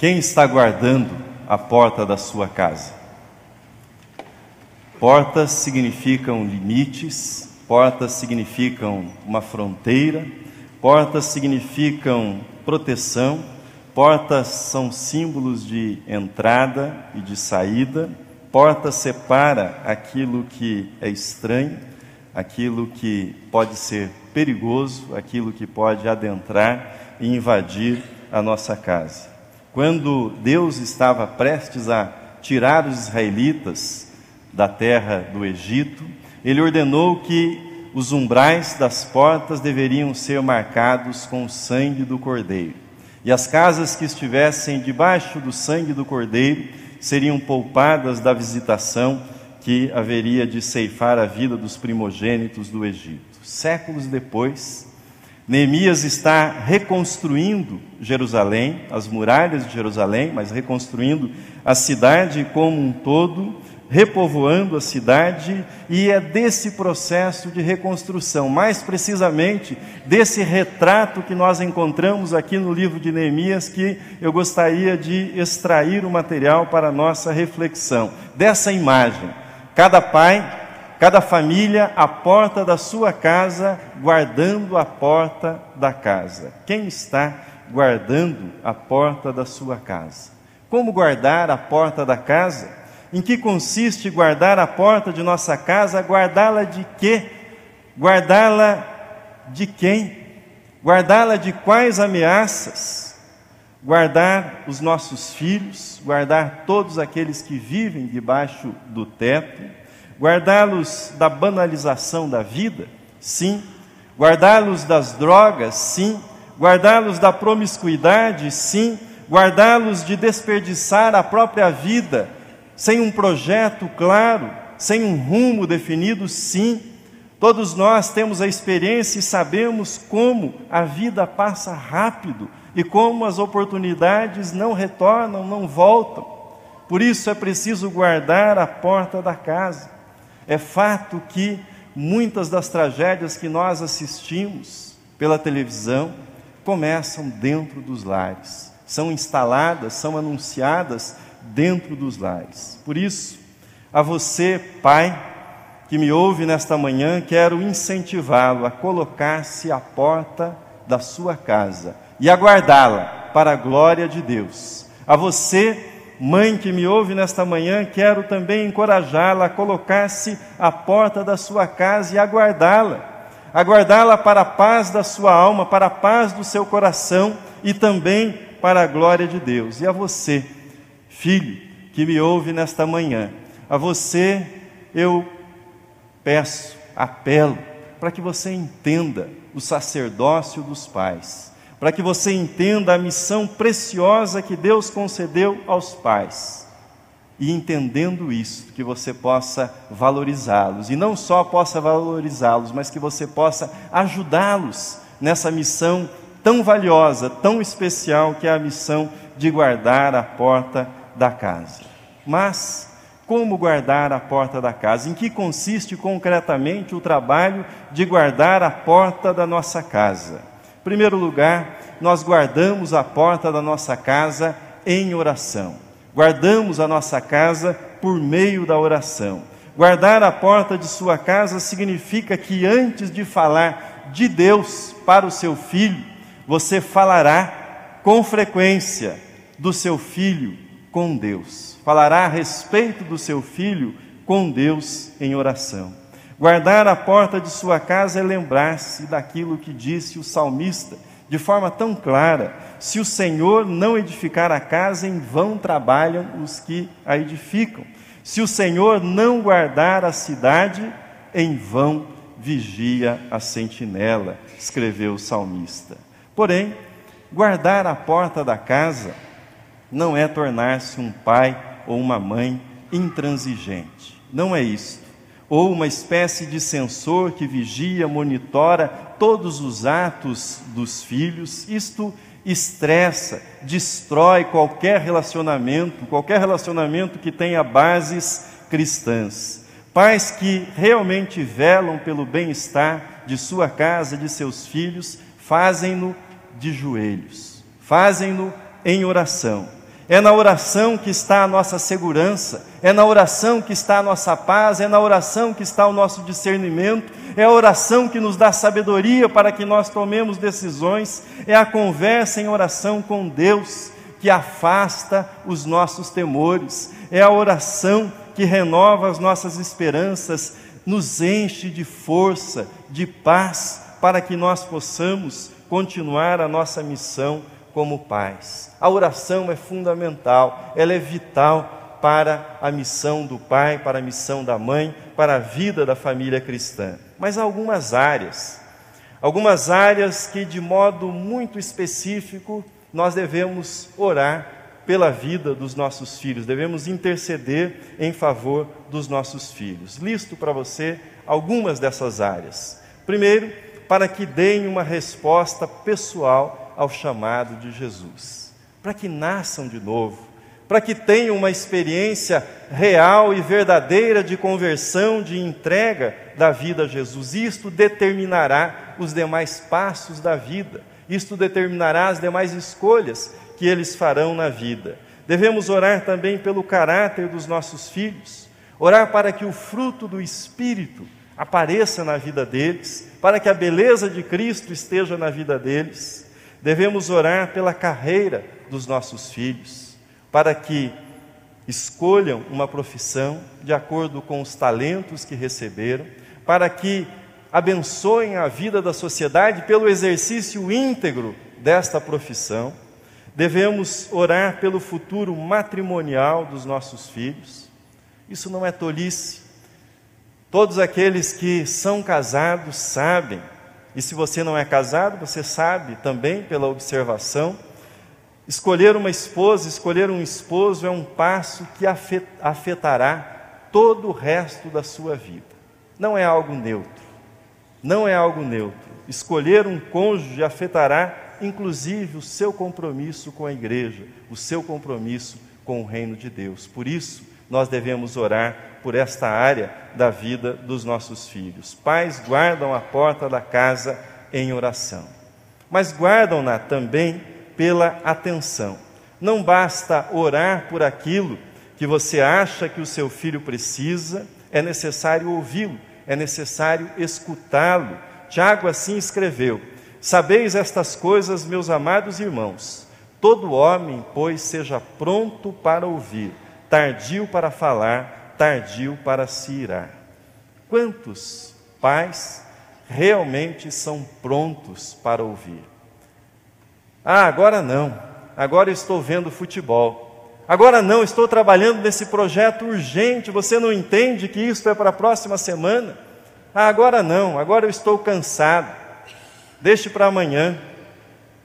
Quem está guardando a porta da sua casa? Portas significam limites, portas significam uma fronteira, portas significam proteção, portas são símbolos de entrada e de saída, porta separa aquilo que é estranho, aquilo que pode ser perigoso, aquilo que pode adentrar e invadir a nossa casa. Quando Deus estava prestes a tirar os israelitas da terra do Egito, Ele ordenou que os umbrais das portas deveriam ser marcados com o sangue do Cordeiro. E as casas que estivessem debaixo do sangue do Cordeiro seriam poupadas da visitação que haveria de ceifar a vida dos primogênitos do Egito. Séculos depois, Neemias está reconstruindo Jerusalém, as muralhas de Jerusalém, mas reconstruindo a cidade como um todo, repovoando a cidade, e é desse processo de reconstrução, mais precisamente desse retrato que nós encontramos aqui no livro de Neemias, que eu gostaria de extrair o material para a nossa reflexão. Dessa imagem, cada pai, cada família, à porta da sua casa, guardando a porta da casa. Quem está guardando a porta da sua casa? Como guardar a porta da casa? Em que consiste guardar a porta de nossa casa? Guardá-la de quê? Guardá-la de quem? Guardá-la de quais ameaças? Guardar os nossos filhos, guardar todos aqueles que vivem debaixo do teto, guardá-los da banalização da vida? Sim. Guardá-los das drogas? Sim. Guardá-los da promiscuidade? Sim. Guardá-los de desperdiçar a própria vida sem um projeto claro, sem um rumo definido? Sim. Todos nós temos a experiência e sabemos como a vida passa rápido e como as oportunidades não retornam, não voltam. Por isso é preciso guardar a porta da casa. É fato que muitas das tragédias que nós assistimos pela televisão começam dentro dos lares, são instaladas, são anunciadas dentro dos lares. Por isso, a você, pai, que me ouve nesta manhã, quero incentivá-lo a colocar-se à porta da sua casa e a guardá-la para a glória de Deus. A você, mãe que me ouve nesta manhã, quero também encorajá-la a colocar-se à porta da sua casa e aguardá-la para a paz da sua alma, para a paz do seu coração e também para a glória de Deus. E a você, filho que me ouve nesta manhã, a você eu peço, apelo, para que você entenda o sacerdócio dos pais, para que você entenda a missão preciosa que Deus concedeu aos pais. E entendendo isso, que você possa valorizá-los. E não só possa valorizá-los, mas que você possa ajudá-los nessa missão tão valiosa, tão especial, que é a missão de guardar a porta da casa. Mas como guardar a porta da casa? Em que consiste concretamente o trabalho de guardar a porta da nossa casa? Em primeiro lugar, nós guardamos a porta da nossa casa em oração. Guardamos a nossa casa por meio da oração. Guardar a porta de sua casa significa que antes de falar de Deus para o seu filho, você falará com frequência do seu filho com Deus. Falará a respeito do seu filho com Deus em oração. Guardar a porta de sua casa é lembrar-se daquilo que disse o salmista, de forma tão clara: se o Senhor não edificar a casa, em vão trabalham os que a edificam. Se o Senhor não guardar a cidade, em vão vigia a sentinela, escreveu o salmista. Porém, guardar a porta da casa não é tornar-se um pai ou uma mãe intransigente. Não é isto. Ou uma espécie de censor que vigia, monitora todos os atos dos filhos. Isto estressa, destrói qualquer relacionamento que tenha bases cristãs. Pais que realmente velam pelo bem-estar de sua casa, de seus filhos, fazem-no de joelhos, fazem-no em oração. É na oração que está a nossa segurança, é na oração que está a nossa paz, é na oração que está o nosso discernimento, é a oração que nos dá sabedoria para que nós tomemos decisões, é a conversa em oração com Deus que afasta os nossos temores, é a oração que renova as nossas esperanças, nos enche de força, de paz, para que nós possamos continuar a nossa missão como pais. A oração é fundamental, ela é vital para a missão do pai, para a missão da mãe, para a vida da família cristã. Mas há algumas áreas que de modo muito específico nós devemos orar pela vida dos nossos filhos, devemos interceder em favor dos nossos filhos. Listo para você algumas dessas áreas. Primeiro, para que deem uma resposta pessoal ao chamado de Jesus, para que nasçam de novo, para que tenham uma experiência real e verdadeira de conversão, de entrega da vida a Jesus. Isto determinará os demais passos da vida, isto determinará as demais escolhas que eles farão na vida. Devemos orar também pelo caráter dos nossos filhos, orar para que o fruto do Espírito apareça na vida deles, para que a beleza de Cristo esteja na vida deles. Devemos orar pela carreira dos nossos filhos, para que escolham uma profissão de acordo com os talentos que receberam, para que abençoem a vida da sociedade pelo exercício íntegro desta profissão. Devemos orar pelo futuro matrimonial dos nossos filhos. Isso não é tolice. Todos aqueles que são casados sabem, e se você não é casado, você sabe também pela observação, escolher uma esposa, escolher um esposo é um passo que afetará todo o resto da sua vida. Não é algo neutro, não é algo neutro. Escolher um cônjuge afetará inclusive o seu compromisso com a igreja, o seu compromisso com o reino de Deus. Por isso, nós devemos orar por esta área da vida dos nossos filhos. Pais guardam a porta da casa em oração, mas guardam-na também pela atenção. Não basta orar por aquilo que você acha que o seu filho precisa, é necessário ouvi-lo, é necessário escutá-lo. Tiago assim escreveu: sabeis estas coisas, meus amados irmãos, todo homem, pois, seja pronto para ouvir, tardio para falar, tardio para se irar. Quantos pais realmente são prontos para ouvir? Agora não, agora eu estou vendo futebol, agora não, estou trabalhando nesse projeto urgente, você não entende que isso é para a próxima semana? Agora não, agora eu estou cansado, deixe para amanhã.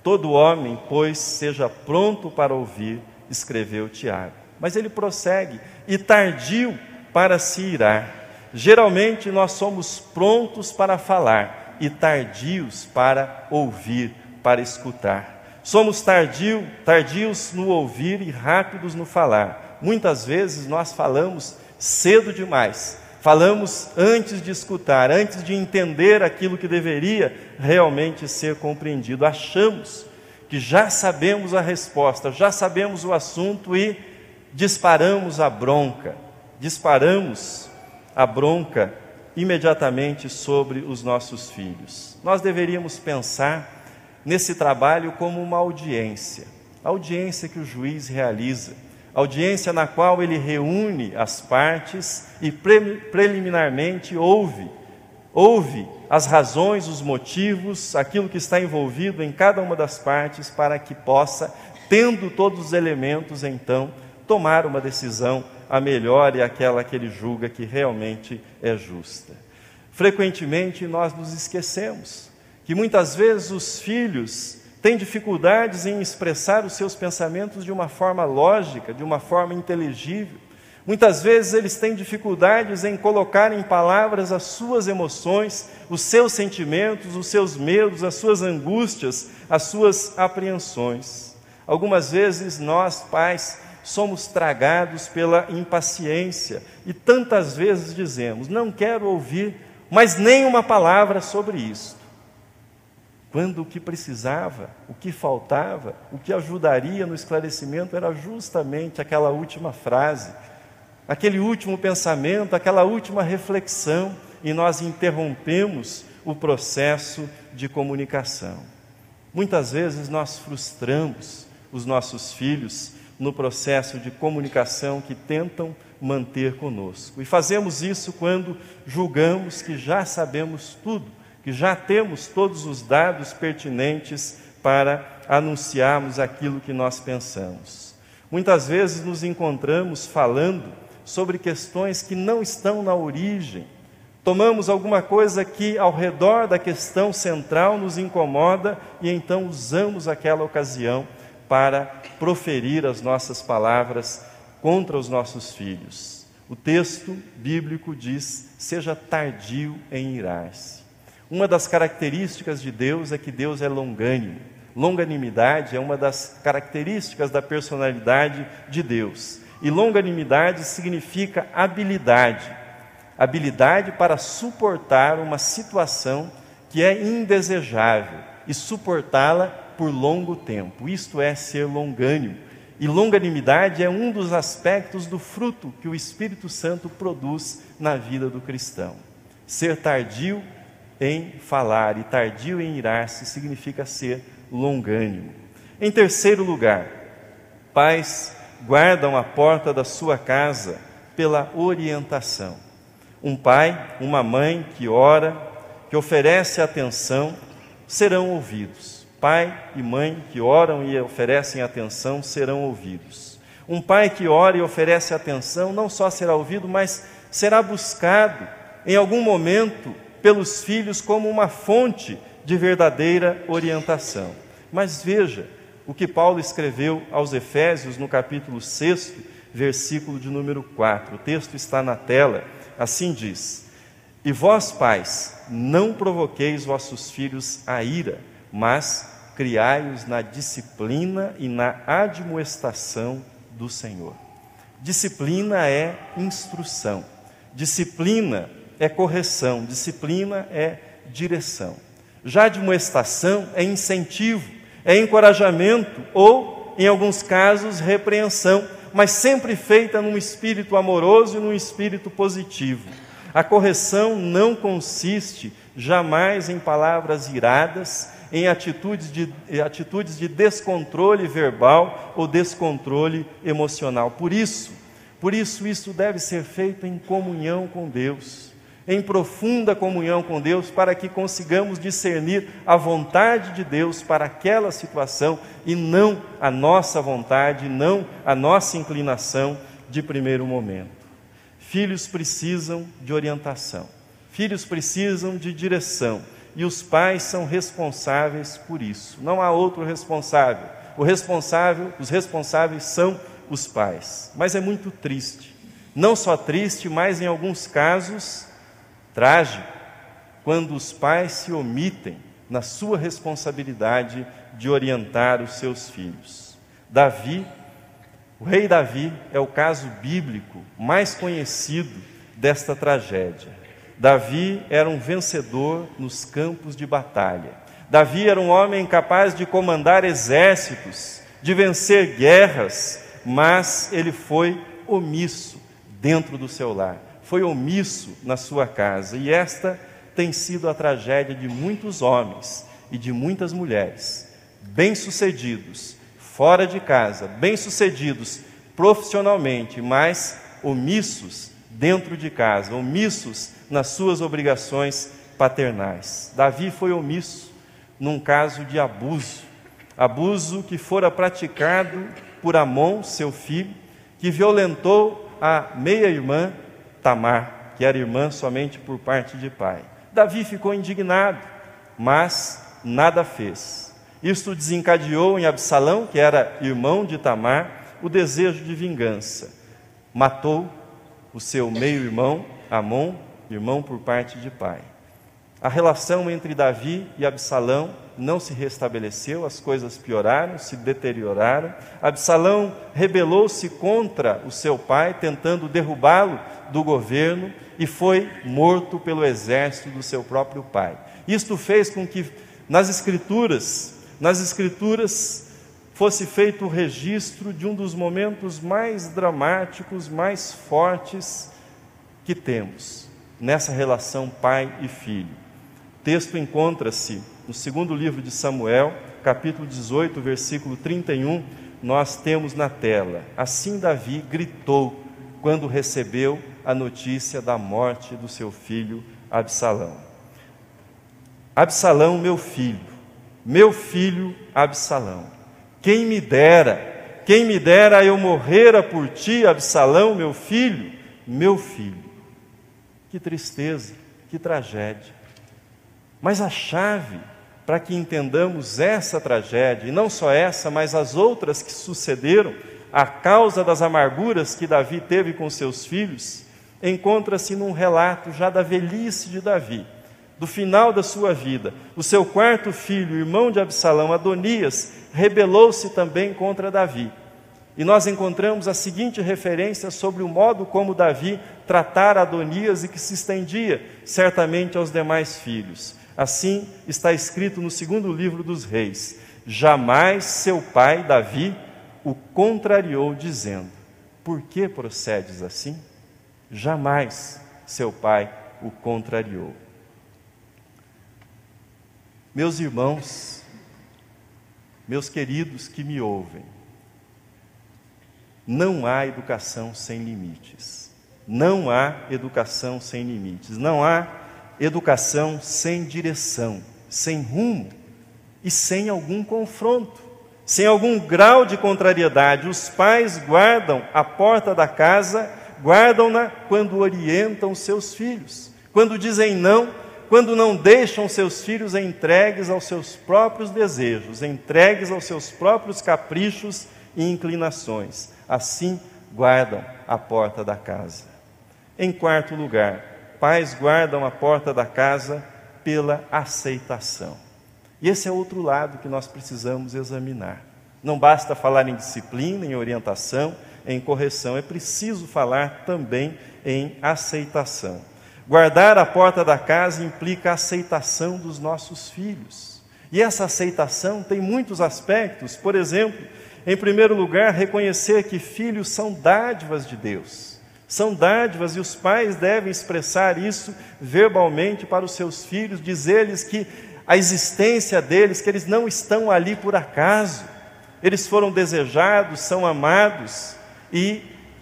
Todo homem, pois, seja pronto para ouvir, escreveu Tiago. Mas ele prossegue: e tardio para se irar. Geralmente nós somos prontos para falar e tardios para ouvir, para escutar. Somos tardios no ouvir e rápidos no falar. Muitas vezes nós falamos cedo demais, falamos antes de escutar, antes de entender aquilo que deveria realmente ser compreendido. Achamos que já sabemos a resposta, já sabemos o assunto e disparamos a bronca imediatamente sobre os nossos filhos. Nós deveríamos pensar nesse trabalho como uma audiência, a audiência que o juiz realiza, audiência na qual ele reúne as partes e preliminarmente ouve as razões, os motivos, aquilo que está envolvido em cada uma das partes, para que possa, tendo todos os elementos, então, tomar uma decisão a melhor e aquela que ele julga que realmente é justa. Frequentemente nós nos esquecemos que muitas vezes os filhos têm dificuldades em expressar os seus pensamentos de uma forma lógica, de uma forma inteligível. Muitas vezes eles têm dificuldades em colocar em palavras as suas emoções, os seus sentimentos, os seus medos, as suas angústias, as suas apreensões. Algumas vezes nós, pais, somos tragados pela impaciência e tantas vezes dizemos: não quero ouvir mais nenhuma palavra sobre isso. quando o que precisava, o que faltava, o que ajudaria no esclarecimento era justamente aquela última frase, aquele último pensamento, aquela última reflexão, e nós interrompemos o processo de comunicação. Muitas vezes nós frustramos os nossos filhos no processo de comunicação que tentam manter conosco. E fazemos isso quando julgamos que já sabemos tudo, que já temos todos os dados pertinentes para anunciarmos aquilo que nós pensamos. Muitas vezes nos encontramos falando sobre questões que não estão na origem. Tomamos alguma coisa que ao redor da questão central nos incomoda e então usamos aquela ocasião para proferir as nossas palavras contra os nossos filhos. O texto bíblico diz: seja tardio em irar-se. Uma das características de Deus é que Deus é longânimo. Longanimidade é uma das características da personalidade de Deus. E longanimidade significa habilidade. Habilidade para suportar uma situação que é indesejável e suportá-la por longo tempo. Isto é ser longânimo. E longanimidade é um dos aspectos do fruto que o Espírito Santo produz na vida do cristão. Ser tardio em falar e tardio em irar-se significa ser longânimo. Em terceiro lugar, pais guardam a porta da sua casa pela orientação. Um pai, uma mãe que ora, que oferece atenção, serão ouvidos. Pai e mãe que oram e oferecem atenção serão ouvidos. Um pai que ora e oferece atenção não só será ouvido, mas será buscado em algum momento pelos filhos como uma fonte de verdadeira orientação. Mas veja o que Paulo escreveu aos Efésios no capítulo 6, versículo de número 4. O texto está na tela, assim diz: e vós, pais, não provoqueis vossos filhos a ira, mas criai-os na disciplina e na admoestação do Senhor. Disciplina é instrução, disciplina é correção, disciplina é direção. Já admoestação é incentivo, é encorajamento ou, em alguns casos, repreensão, mas sempre feita num espírito amoroso e num espírito positivo. A correção não consiste jamais em palavras iradas, em atitudes de descontrole verbal ou descontrole emocional. Por isso isso deve ser feito em comunhão com Deus, em profunda comunhão com Deus, para que consigamos discernir a vontade de Deus para aquela situação e não a nossa vontade, não a nossa inclinação de primeiro momento. Filhos precisam de orientação, filhos precisam de direção, e os pais são responsáveis por isso. Não há outro responsável. Os responsáveis são os pais. Mas é muito triste. Não só triste, mas em alguns casos trágico, quando os pais se omitem na sua responsabilidade de orientar os seus filhos. O rei Davi é o caso bíblico mais conhecido desta tragédia. Davi era um vencedor nos campos de batalha. Davi era um homem capaz de comandar exércitos, de vencer guerras, mas ele foi omisso dentro do seu lar, foi omisso na sua casa. E esta tem sido a tragédia de muitos homens e de muitas mulheres, bem-sucedidos fora de casa, bem-sucedidos profissionalmente, mas omissos dentro de casa, omissos nas suas obrigações paternais. Davi foi omisso num caso de abuso que fora praticado por Amon, seu filho, que violentou a meia-irmã Tamar, que era irmã somente por parte de pai. Davi ficou indignado, mas nada fez. Isto desencadeou em Absalão, que era irmão de Tamar, o desejo de vingança. Matou o seu meio-irmão, Amon, irmão por parte de pai. A relação entre Davi e Absalão não se restabeleceu, as coisas pioraram, se deterioraram. Absalão rebelou-se contra o seu pai, tentando derrubá-lo do governo, e foi morto pelo exército do seu próprio pai. Isto fez com que nas Escrituras fosse feito o registro de um dos momentos mais dramáticos, mais fortes que temos nessa relação pai e filho. O texto encontra-se no segundo livro de Samuel, capítulo 18, versículo 31, nós temos na tela: assim Davi gritou quando recebeu a notícia da morte do seu filho Absalão. Absalão, meu filho Absalão, quem me dera eu morrera por ti, Absalão, meu filho. Que tristeza, que tragédia. Mas a chave para que entendamos essa tragédia, e não só essa, mas as outras que sucederam, a causa das amarguras que Davi teve com seus filhos, encontra-se num relato já da velhice de Davi, do final da sua vida. O seu quarto filho, irmão de Absalão, Adonias, rebelou-se também contra Davi. E nós encontramos a seguinte referência sobre o modo como Davi tratara Adonias e que se estendia certamente aos demais filhos. Assim está escrito no segundo livro dos Reis: jamais seu pai Davi o contrariou, dizendo: por que procedes assim? Jamais seu pai o contrariou. Meus irmãos, meus queridos que me ouvem, não há educação sem limites. Não há educação sem limites. Não há educação sem direção, sem rumo e sem algum confronto, sem algum grau de contrariedade. Os pais guardam a porta da casa, guardam-na quando orientam seus filhos, quando dizem não, quando não deixam seus filhos entregues aos seus próprios desejos, entregues aos seus próprios caprichos e inclinações. Assim guardam a porta da casa. Em quarto lugar, pais guardam a porta da casa pela aceitação. E esse é outro lado que nós precisamos examinar. Não basta falar em disciplina, em orientação, em correção, é preciso falar também em aceitação. Guardar a porta da casa implica a aceitação dos nossos filhos. E essa aceitação tem muitos aspectos. Por exemplo, em primeiro lugar, reconhecer que filhos são dádivas de Deus. São dádivas e os pais devem expressar isso verbalmente para os seus filhos, dizer-lhes que a existência deles, que eles não estão ali por acaso. Eles foram desejados, são amados e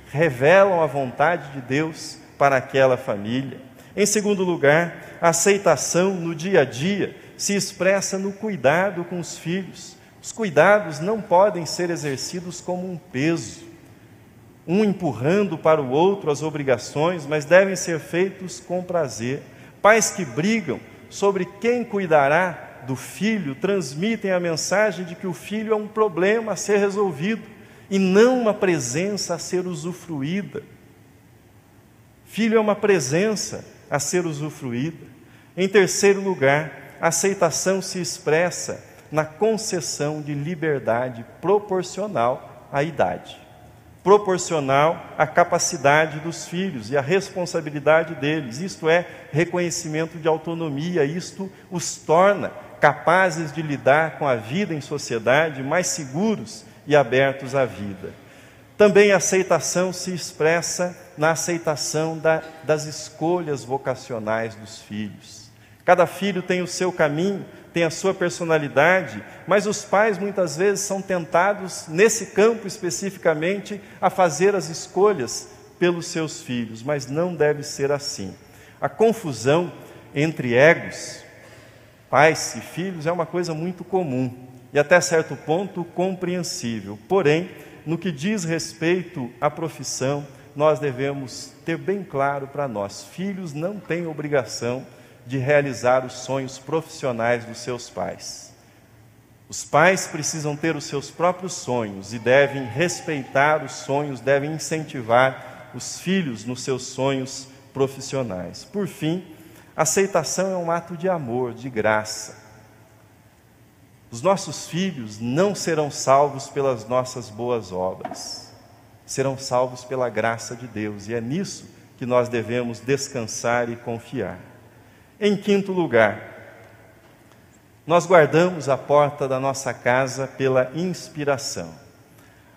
revelam a vontade de Deus para aquela família. Em segundo lugar, a aceitação no dia a dia se expressa no cuidado com os filhos. Os cuidados não podem ser exercidos como um peso, um empurrando para o outro as obrigações, mas devem ser feitos com prazer. Pais que brigam sobre quem cuidará do filho transmitem a mensagem de que o filho é um problema a ser resolvido e não uma presença a ser usufruída. Filho é uma presença a ser usufruída. Em terceiro lugar, a aceitação se expressa na concessão de liberdade proporcional à idade, proporcional à capacidade dos filhos e à responsabilidade deles. Isto é, reconhecimento de autonomia. Isto os torna capazes de lidar com a vida em sociedade, mais seguros e abertos à vida. Também a aceitação se expressa na aceitação das escolhas vocacionais dos filhos. Cada filho tem o seu caminho, tem a sua personalidade, mas os pais muitas vezes são tentados, nesse campo especificamente, a fazer as escolhas pelos seus filhos, mas não deve ser assim. A confusão entre egos, pais e filhos, é uma coisa muito comum e até certo ponto compreensível. Porém, no que diz respeito à profissão, nós devemos ter bem claro para nós: filhos não têm obrigação de realizar os sonhos profissionais dos seus pais. Os pais precisam ter os seus próprios sonhos e devem respeitar os sonhos, devem incentivar os filhos nos seus sonhos profissionais. Por fim, a aceitação é um ato de amor, de graça. Os nossos filhos não serão salvos pelas nossas boas obras, serão salvos pela graça de Deus, e é nisso que nós devemos descansar e confiar. Em quinto lugar, Nós guardamos a porta da nossa casa pela inspiração.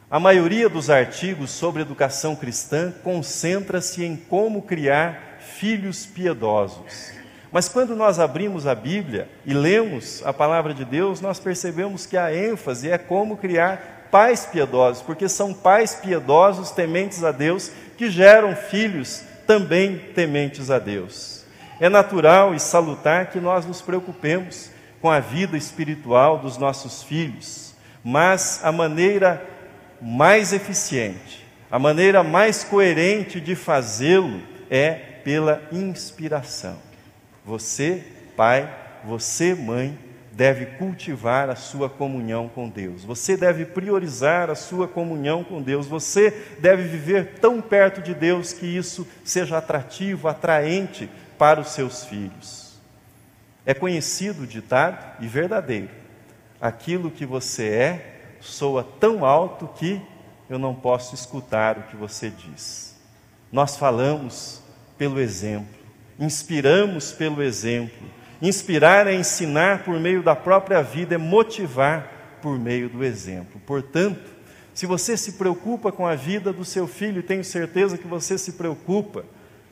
A maioria dos artigos sobre educação cristã concentra-se em como criar filhos piedosos. Mas quando nós abrimos a Bíblia e lemos a palavra de Deus, nós percebemos que a ênfase é como criar pais piedosos, porque são pais piedosos, tementes a Deus, que geram filhos também tementes a Deus. É natural e salutar que nós nos preocupemos com a vida espiritual dos nossos filhos, mas a maneira mais eficiente, a maneira mais coerente de fazê-lo é pela inspiração. Você, pai, você, mãe, deve cultivar a sua comunhão com Deus. Você deve priorizar a sua comunhão com Deus. Você deve viver tão perto de Deus que isso seja atrativo, atraente para os seus filhos. É conhecido o ditado e verdadeiro: aquilo que você é soa tão alto que eu não posso escutar o que você diz. Nós falamos pelo exemplo, inspiramos pelo exemplo. Inspirar é ensinar por meio da própria vida, é motivar por meio do exemplo. Portanto, se você se preocupa com a vida do seu filho, e tenho certeza que você se preocupa,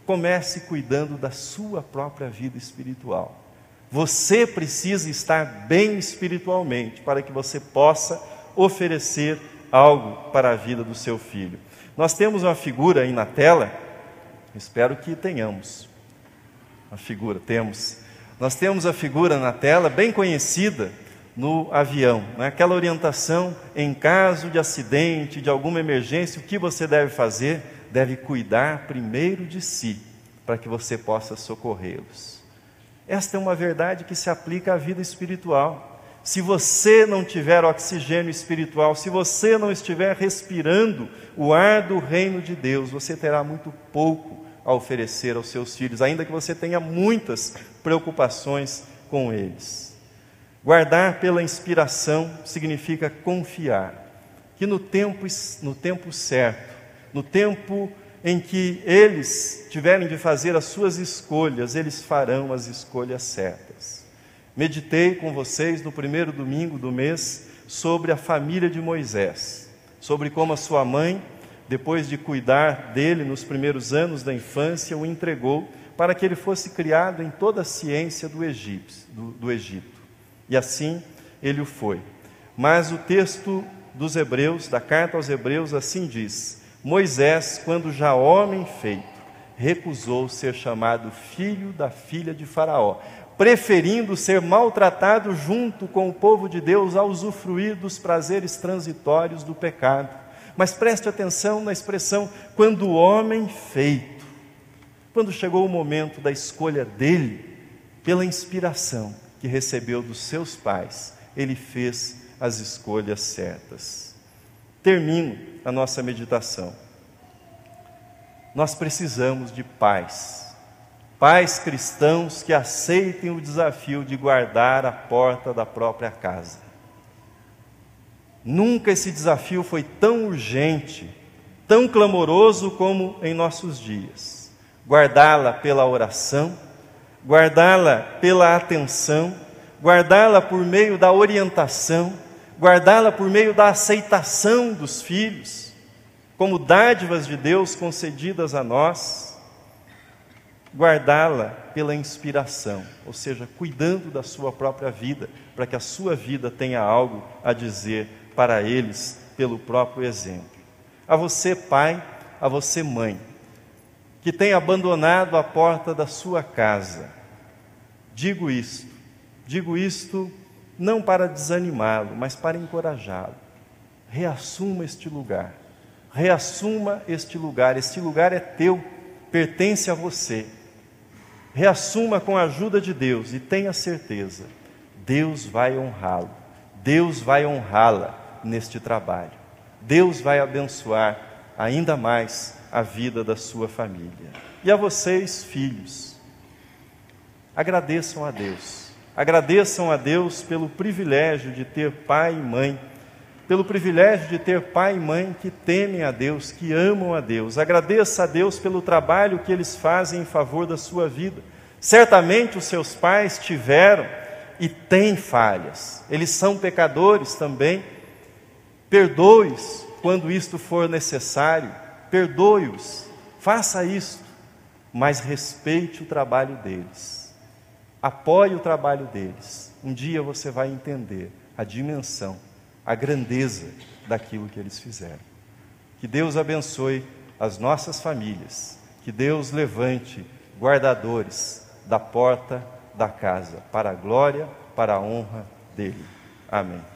comece cuidando da sua própria vida espiritual. Você precisa estar bem espiritualmente para que você possa oferecer algo para a vida do seu filho. Nós temos uma figura aí na tela, espero que tenhamos. A figura, Nós temos a figura na tela, bem conhecida no avião, né? Aquela orientação em caso de acidente, de alguma emergência, o que você deve fazer? Deve cuidar primeiro de si, para que você possa socorrê-los. Esta é uma verdade que se aplica à vida espiritual. Se você não tiver oxigênio espiritual, se você não estiver respirando o ar do reino de Deus, você terá muito pouco a oferecer aos seus filhos, ainda que você tenha muitas preocupações com eles. Guardar pela inspiração significa confiar que no tempo certo, no tempo em que eles tiverem de fazer as suas escolhas, eles farão as escolhas certas. Meditei com vocês no primeiro domingo do mês sobre a família de Moisés, sobre como a sua mãe, depois de cuidar dele nos primeiros anos da infância, o entregou para que ele fosse criado em toda a ciência do Egito. E assim ele o foi. Mas o texto dos Hebreus, da carta aos Hebreus, assim diz: Moisés, quando já homem feito, recusou ser chamado filho da filha de Faraó, preferindo ser maltratado junto com o povo de Deus a usufruir dos prazeres transitórios do pecado. Mas preste atenção na expressão, quando homem feito. Quando chegou o momento da escolha dele, pela inspiração que recebeu dos seus pais, ele fez as escolhas certas. Termino a nossa meditação. Nós precisamos de pais cristãos que aceitem o desafio de guardar a porta da própria casa. Nunca esse desafio foi tão urgente, tão clamoroso como em nossos dias. Guardá-la pela oração, guardá-la pela atenção, guardá-la por meio da orientação, guardá-la por meio da aceitação dos filhos, como dádivas de Deus concedidas a nós, guardá-la pela inspiração, ou seja, cuidando da sua própria vida, para que a sua vida tenha algo a dizer para eles pelo próprio exemplo. A você, pai, a você, mãe, que tem abandonado a porta da sua casa, digo isto não para desanimá-lo, mas para encorajá-lo. Reassuma este lugar, este lugar é teu, pertence a você. Reassuma com a ajuda de Deus e tenha certeza, Deus vai honrá-lo, Deus vai honrá-la neste trabalho. Deus vai abençoar ainda mais a vida da sua família. E a vocês, filhos, agradeçam a Deus pelo privilégio de ter pai e mãe, pelo privilégio de ter pai e mãe que temem a Deus, que amam a Deus. Agradeça a Deus pelo trabalho que eles fazem em favor da sua vida. Certamente os seus pais tiveram e têm falhas, eles são pecadores também. Perdoe-os quando isto for necessário, perdoe-os, faça isso, mas respeite o trabalho deles, apoie o trabalho deles. Um dia você vai entender a dimensão, a grandeza daquilo que eles fizeram. Que Deus abençoe as nossas famílias, que Deus levante guardadores da porta da casa, para a glória, para a honra dele. Amém.